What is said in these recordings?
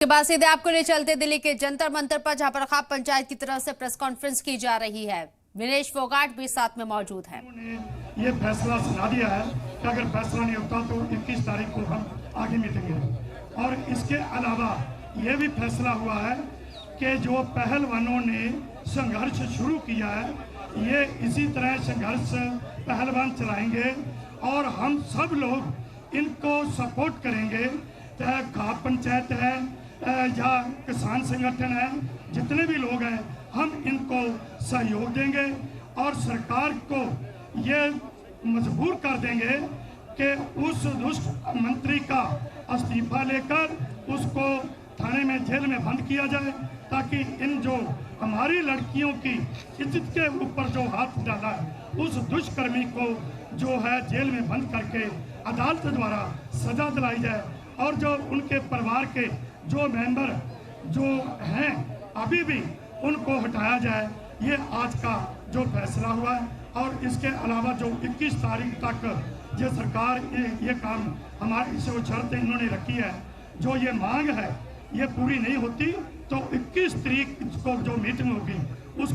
के बाद सीधे आपको ले चलते दिल्ली के जंतर मंतर पर, जहां पर खाप पंचायत की तरफ से प्रेस कॉन्फ्रेंस की जा रही है। विनेश फोगाट भी साथ में मौजूद है। ये फैसला सुना दिया है कि अगर फैसला नहीं होता तो 21 तारीख को हम आगे मिलेंगे। और इसके अलावा ये भी फैसला हुआ है कि जो पहलवानों ने संघर्ष शुरू किया है, ये इसी तरह संघर्ष पहलवान चलाएंगे और हम सब लोग इनको सपोर्ट करेंगे। चाहे खाप पंचायत है या किसान संगठन है, जितने भी लोग हैं, हम इनको सहयोग देंगे और सरकार को ये मजबूर कर देंगे कि उस दुष्ट मंत्री का इस्तीफा लेकर उसको थाने में, जेल में बंद किया जाए, ताकि इन जो हमारी लड़कियों की इज्जत के ऊपर जो हाथ डाला है, उस दुष्कर्मी को जो है जेल में बंद करके अदालत द्वारा सजा दिलाई जाए और जो उनके परिवार के जो मेंबर जो हैं अभी भी उनको हटाया जाए। ये आज का जो फैसला हुआ है। और इसके अलावा जो 21 तारीख तक ये सरकार ये काम हमारे जो शर्तें इन्होंने रखी है, जो ये मांग है, ये पूरी नहीं होती तो 21 तारीख को जो मीटिंग होगी उस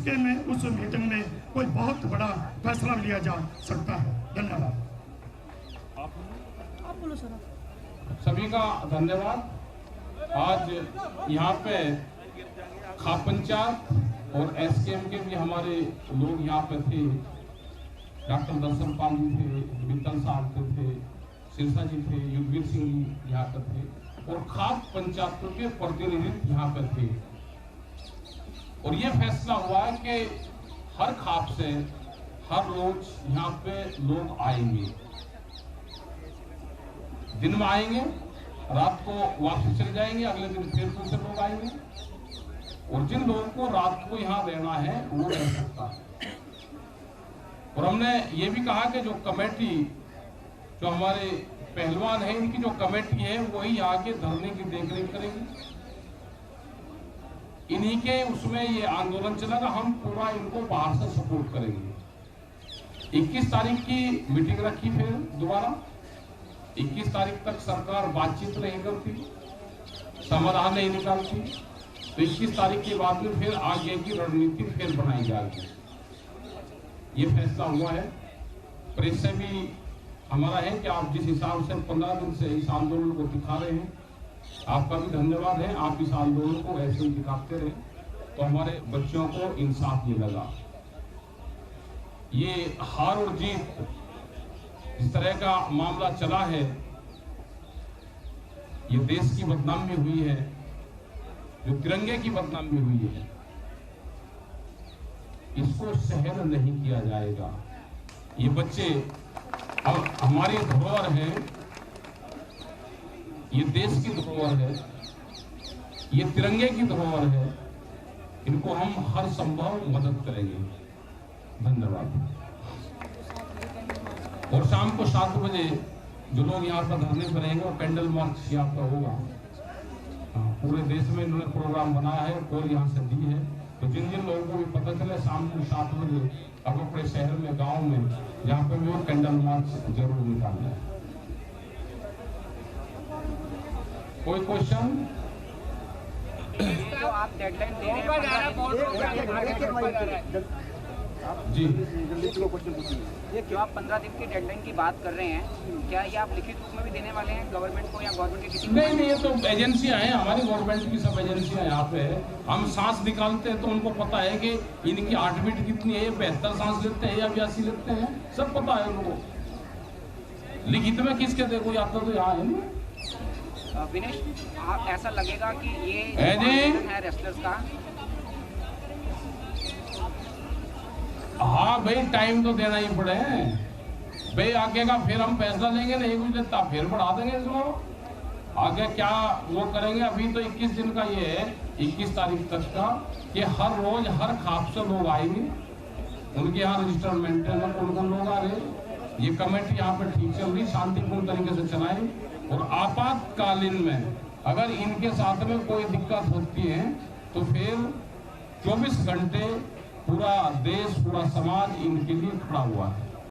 मीटिंग में कोई बहुत बड़ा फैसला लिया जा सकता है। धन्यवाद। आप बोलो सर। सभी का धन्यवाद। आज यहाँ पे खाप पंचायत और एसकेएम के भी हमारे लोग यहाँ पे थे। डॉक्टर दर्शन पाल जी थे, वित्तल साहब थे, सिरसा जी थे, युद्धवीर सिंह जी यहाँ पे थे और खाप पंचायतों के प्रतिनिधि यहाँ पे थे। और ये फैसला हुआ है कि हर खाप से हर रोज यहाँ पे लोग आएंगे, दिन में आएंगे, रात को वापस चले जाएंगे, अगले दिन फिर दूसरे लोग आएंगे। और जिन लोगों को रात को यहाँ रहना है वो रह सकता है। और हमने ये भी कहा कि जो कमेटी, जो हमारे पहलवान है, इनकी जो कमेटी है वही आगे धरने की देखरेख करेगी। इन्हीं के उसमें ये आंदोलन चलेगा, हम पूरा इनको बाहर से सपोर्ट करेंगे। 21 तारीख की मीटिंग रखी, फिर दोबारा 21 तारीख तक सरकार बातचीत नहीं करती, समाधान नहीं निकालती, तो 21 तारीख के बाद में फिर आगे की रणनीति फिर बनाई जाएगी। ये फैसला हुआ है। प्रेस से भी हमारा है कि आप जिस हिसाब से 15 दिन से इस आंदोलन को दिखा रहे हैं, आपका भी धन्यवाद है। आप इस आंदोलन को ऐसे ही दिखाते रहे तो हमारे बच्चों को इंसाफ मिलेगा। ये हार और जीत इस तरह का मामला चला है, ये देश की बदनामी हुई है, जो तिरंगे की बदनामी हुई है, इसको सहन नहीं किया जाएगा। ये बच्चे हमारी धरोहर है, ये देश की धरोहर है, ये तिरंगे की धरोहर है, इनको हम हर संभव मदद करेंगे। धन्यवाद। और शाम को 7 बजे जो लोग यहाँ पर धरने पर रहेंगे और कैंडल मार्च यहाँ पर होगा। पूरे देश में इन्होंने प्रोग्राम बनाया है, कॉल यहाँ से दी है, तो जिन जिन लोगों को भी पता चले शाम को 7 बजे अब अपने शहर में, गांव में, यहाँ पे भी वो कैंडल मार्च जरूर निकालना है। कोई क्वेश्चन? जो आप डेडलाइन दे रहे हैं जी, ये जो आप 15 दिन की डेडलाइन की बात कर रहे हैं, क्या ये आप लिखित रूप में भी देने वाले हैं गवर्नमेंट को या गवर्नमेंट के किसी? नहीं, ये तो एजेंसियां हैं, हमारी गवर्नमेंट की सब एजेंसियां यहाँ पे है। हम सांस निकालते हैं तो उनको पता है कि इनकी हार्ट बीट कितनी है, 72 सांस लेते हैं या 82 लेते हैं, सब पता है उनको। लिखित में किसके देखो आता तो यहाँ है नहीं। विनेश, आप ऐसा लगेगा कि ये है रेसलर्स का? हाँ भाई, टाइम तो देना ही पड़े भाई। आगे का फिर हम फैसला लेंगे, नहीं कुछ देता फिर बढ़ा देंगे इसको। आगे क्या वो करेंगे, अभी तो 21 दिन का ये है, 21 तारीख तक का, कि हर रोज हर खाप से लोग आएंगे, उनके यहाँ रजिस्टर मेंटेन है, कौन लोग आ रहे। ये कमेटी यहाँ पे ठीक चल रही, शांतिपूर्ण तरीके से चलाए। और आपातकालीन में अगर इनके साथ में कोई दिक्कत होती है तो फिर 24 घंटे पूरा देश, पूरा समाज इनके लिए खड़ा हुआ है।